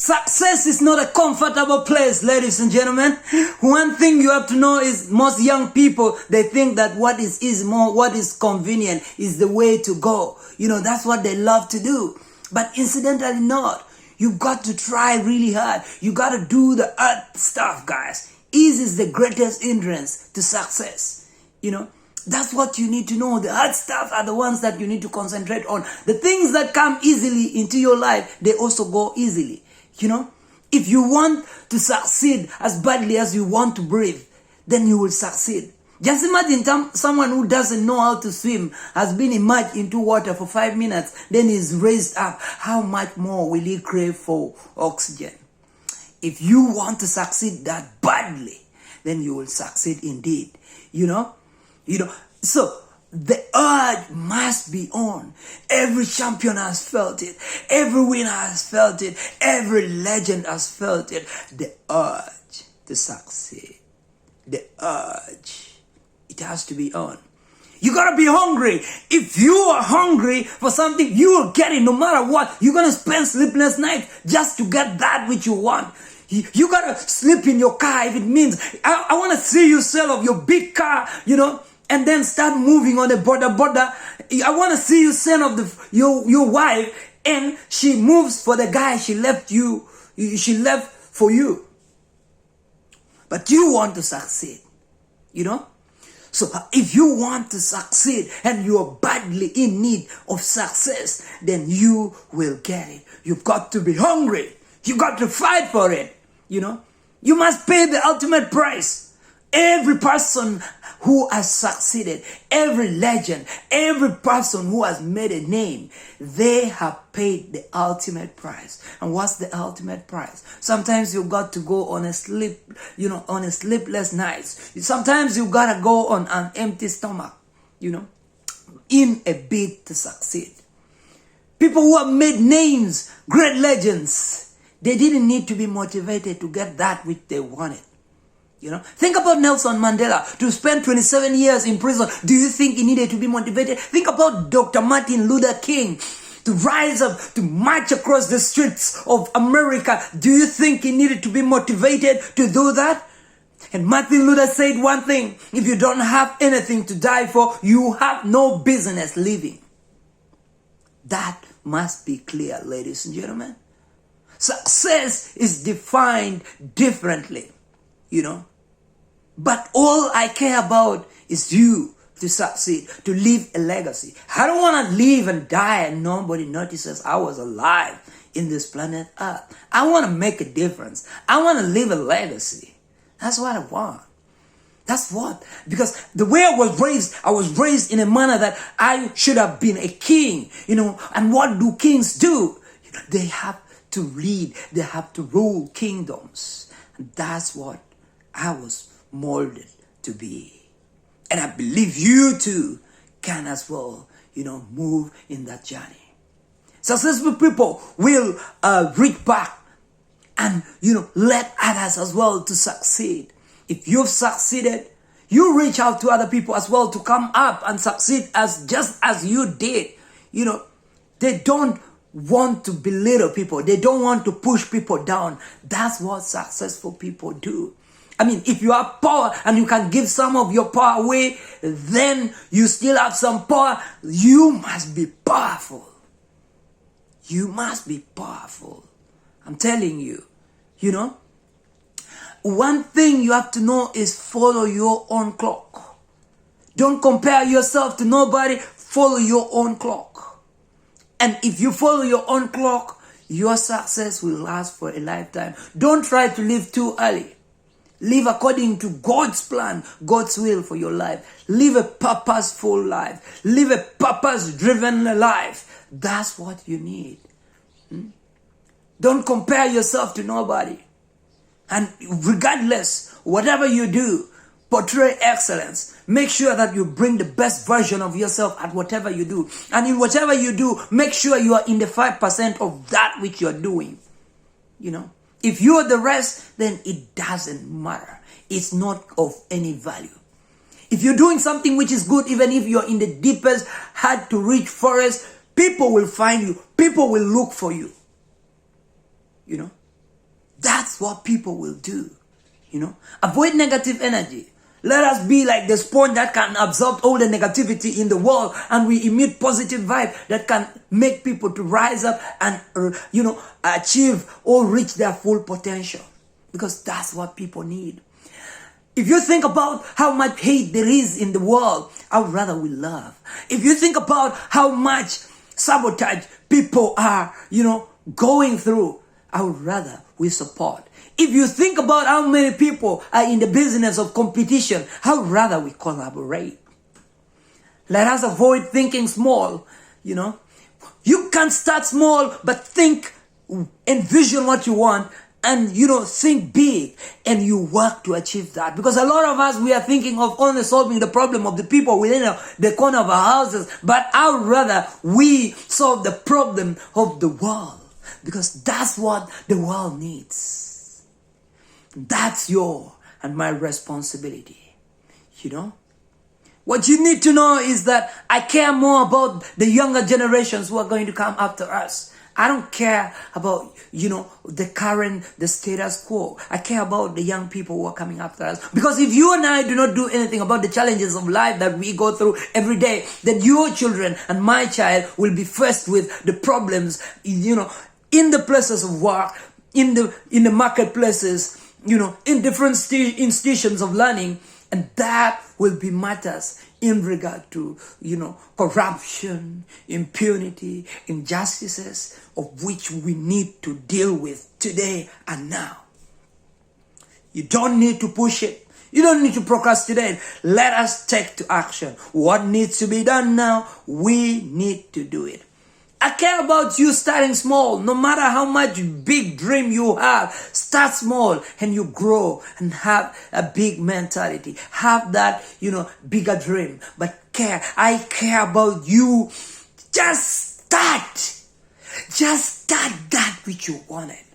Success is not a comfortable place, ladies and gentlemen. One thing you have to know is most young people, they think that what is convenient is the way to go. That's what they love to do. But incidentally not. You got to try really hard. You got to do the hard stuff, guys. Ease is the greatest hindrance to success. That's what you need to know. The hard stuff are the ones that you need to concentrate on. The things that come easily into your life, they also go easily. If you want to succeed as badly as you want to breathe, then you will succeed. Just imagine someone who doesn't know how to swim has been immersed into water for 5 minutes, then is raised up. How much more will he crave for oxygen? If you want to succeed that badly, then you will succeed indeed. So the urge must be on. Every champion has felt it. Every winner has felt it. Every legend has felt it. The urge to succeed. The urge. It has to be on. You gotta be hungry. If you are hungry for something, you will get it no matter what. You're gonna spend sleepless nights just to get that which you want. You gotta sleep in your car if it means, I wanna see you sell off your big car, and then start moving on the border. I want to see you send off your wife, and she moves for the guy she left for you. But you want to succeed, So if you want to succeed and you are badly in need of success, then you will get it. You've got to be hungry. You got to fight for it, You must pay the ultimate price. Every person who has succeeded, every legend, every person who has made a name, they have paid the ultimate price. And what's the ultimate price? Sometimes you got to go on a sleepless nights. Sometimes you gotta go on an empty stomach, in a bid to succeed. People who have made names, great legends, they didn't need to be motivated to get that which they wanted. Think about Nelson Mandela to spend 27 years in prison. Do you think he needed to be motivated? Think about Dr. Martin Luther King to rise up, to march across the streets of America. Do you think he needed to be motivated to do that? And Martin Luther said one thing: if you don't have anything to die for, you have no business living. That must be clear, ladies and gentlemen. Success is defined differently, But all I care about is you to succeed, to leave a legacy. I don't want to live and die and nobody notices I was alive in this planet Earth. I want to make a difference. I want to leave a legacy. That's what I want. Because the way I was raised in a manner that I should have been a king, and what do kings do? They have to lead, they have to rule kingdoms. And that's what I was molded to be. And I believe you too can as well, move in that journey. Successful people will reach back and, let others as well to succeed. If you've succeeded, you reach out to other people as well to come up and succeed just as you did. They don't want to belittle people. They don't want to push people down. That's what successful people do. If you have power and you can give some of your power away, then you still have some power. You must be powerful. You must be powerful. I'm telling you, One thing you have to know is follow your own clock. Don't compare yourself to nobody. Follow your own clock. And if you follow your own clock, your success will last for a lifetime. Don't try to live too early. Live according to God's plan, God's will for your life. Live a purposeful life. Live a purpose-driven life. That's what you need. Don't compare yourself to nobody. And regardless, whatever you do, portray excellence. Make sure that you bring the best version of yourself at whatever you do. And in whatever you do, make sure you are in the 5% of that which you're doing. If you are the rest, then it doesn't matter. It's not of any value. If you're doing something which is good, even if you're in the deepest, hard to reach forest, people will find you. People will look for you. what people will do. Avoid negative energy. Let us be like the sponge that can absorb all the negativity in the world, and we emit positive vibe that can make people to rise up and, achieve or reach their full potential. Because that's what people need. If you think about how much hate there is in the world, I would rather we love. If you think about how much sabotage people are, going through, I would rather we support. If you think about how many people are in the business of competition, I would rather we collaborate. Let us avoid thinking small, You can start small, but think, envision what you want, and, think big, and you work to achieve that. Because a lot of us, we are thinking of only solving the problem of the people within the corner of our houses, but I would rather we solve the problem of the world. Because that's what the world needs. That's your and my responsibility. What you need to know is that I care more about the younger generations who are going to come after us. I don't care about, the status quo. I care about the young people who are coming after us. Because if you and I do not do anything about the challenges of life that we go through every day, then your children and my child will be faced with the problems, in the places of work, in the marketplaces, in different institutions of learning, and that will be matters in regard to, corruption, impunity, injustices, of which we need to deal with today and now. You don't need to push it. You don't need to procrastinate. Let us take to action. What needs to be done now, we need to do it. I care about you starting small. No matter how much big dream you have, start small and you grow and have a big mentality. Have that, bigger dream. But I care about you. Just start. Just start that which you wanted.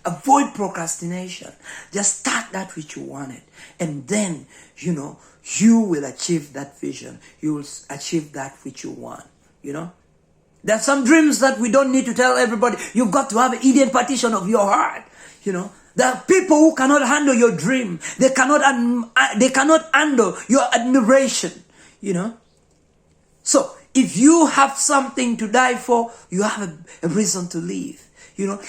Avoid procrastination. Just start that which you wanted. And then, you will achieve that vision. You will achieve that which you want, There are some dreams that we don't need to tell everybody. You've got to have an Eden partition of your heart. There are people who cannot handle your dream. They cannot handle your admiration. So if you have something to die for, you have a reason to live.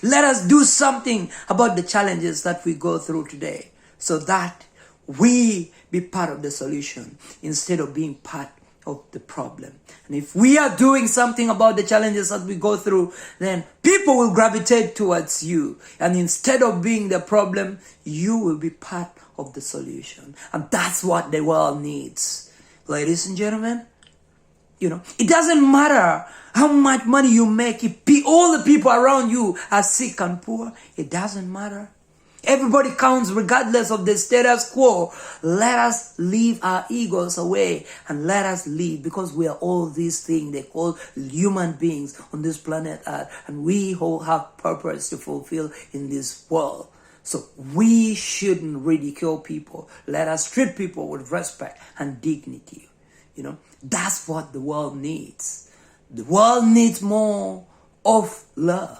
Let us do something about the challenges that we go through today, so that we be part of the solution instead of being part of the problem. And if we are doing something about the challenges that we go through, then people will gravitate towards you. And instead of being the problem, you will be part of the solution. And that's what the world needs. Ladies and gentlemen, it doesn't matter how much money you make. If all the people around you are sick and poor, it doesn't matter. Everybody counts regardless of the status quo. Let us leave our egos away and let us live, because we are all these things they call human beings on this planet Earth, and we all have purpose to fulfill in this world. So we shouldn't ridicule people. Let us treat people with respect and dignity. That's what the world needs. The world needs more of love.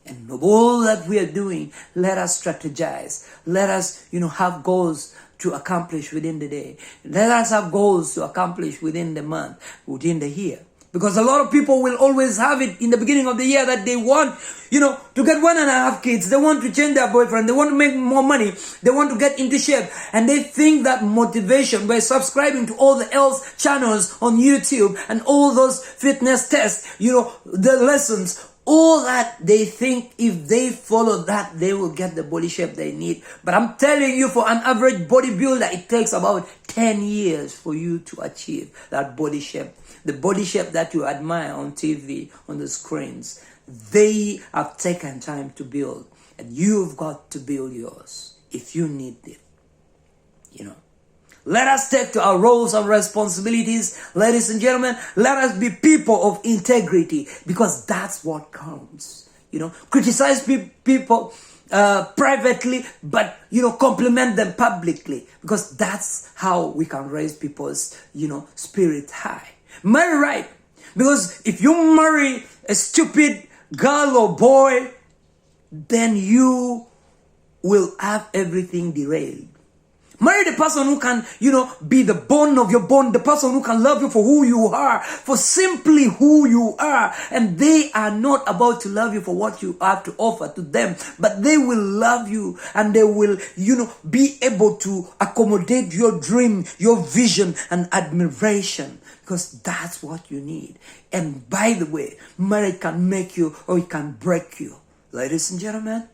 And of all that we are doing, let us strategize. Let us, have goals to accomplish within the day. Let us have goals to accomplish within the month, within the year. Because a lot of people will always have it in the beginning of the year that they want, to get 1.5 kids. They want to change their boyfriend. They want to make more money. They want to get into shape. And they think that motivation by subscribing to all the else channels on YouTube and all those fitness tests, the lessons, all that, they think if they follow that, they will get the body shape they need. But I'm telling you, for an average bodybuilder, it takes about 10 years for you to achieve that body shape. The body shape that you admire on TV, on the screens, they have taken time to build. And you've got to build yours if you need it. Let us take to our roles and responsibilities. Ladies and gentlemen, let us be people of integrity, because that's what counts. Criticize people privately, but, compliment them publicly, because that's how we can raise people's, spirit high. Marry right. Because if you marry a stupid girl or boy, then you will have everything derailed. Marry the person who can, be the bone of your bone, the person who can love you for who you are, for simply who you are. And they are not about to love you for what you have to offer to them, but they will love you and they will, be able to accommodate your dream, your vision and admiration, because that's what you need. And by the way, marriage can make you or it can break you. Ladies and gentlemen,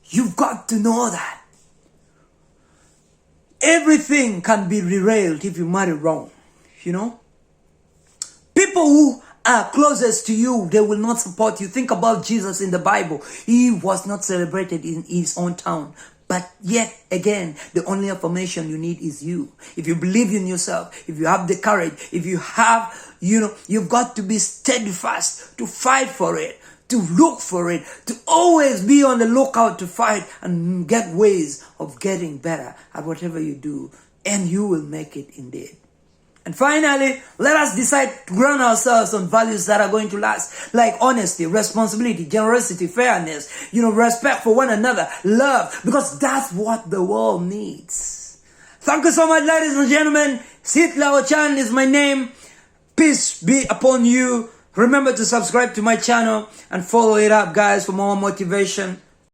you've got to know that. Everything can be derailed if you marry wrong, People who are closest to you, they will not support you. Think about Jesus in the Bible. He was not celebrated in his own town. But yet again, the only affirmation you need is you. If you believe in yourself, if you have the courage, if you have, you've got to be steadfast to fight for it, to look for it, to always be on the lookout to fight and get ways of getting better at whatever you do. And you will make it indeed. And finally, let us decide to ground ourselves on values that are going to last, like honesty, responsibility, generosity, fairness, respect for one another, love, because that's what the world needs. Thank you so much, ladies and gentlemen. Sit Lao Chan is my name. Peace be upon you. Remember to subscribe to my channel and follow it up, guys, for more motivation.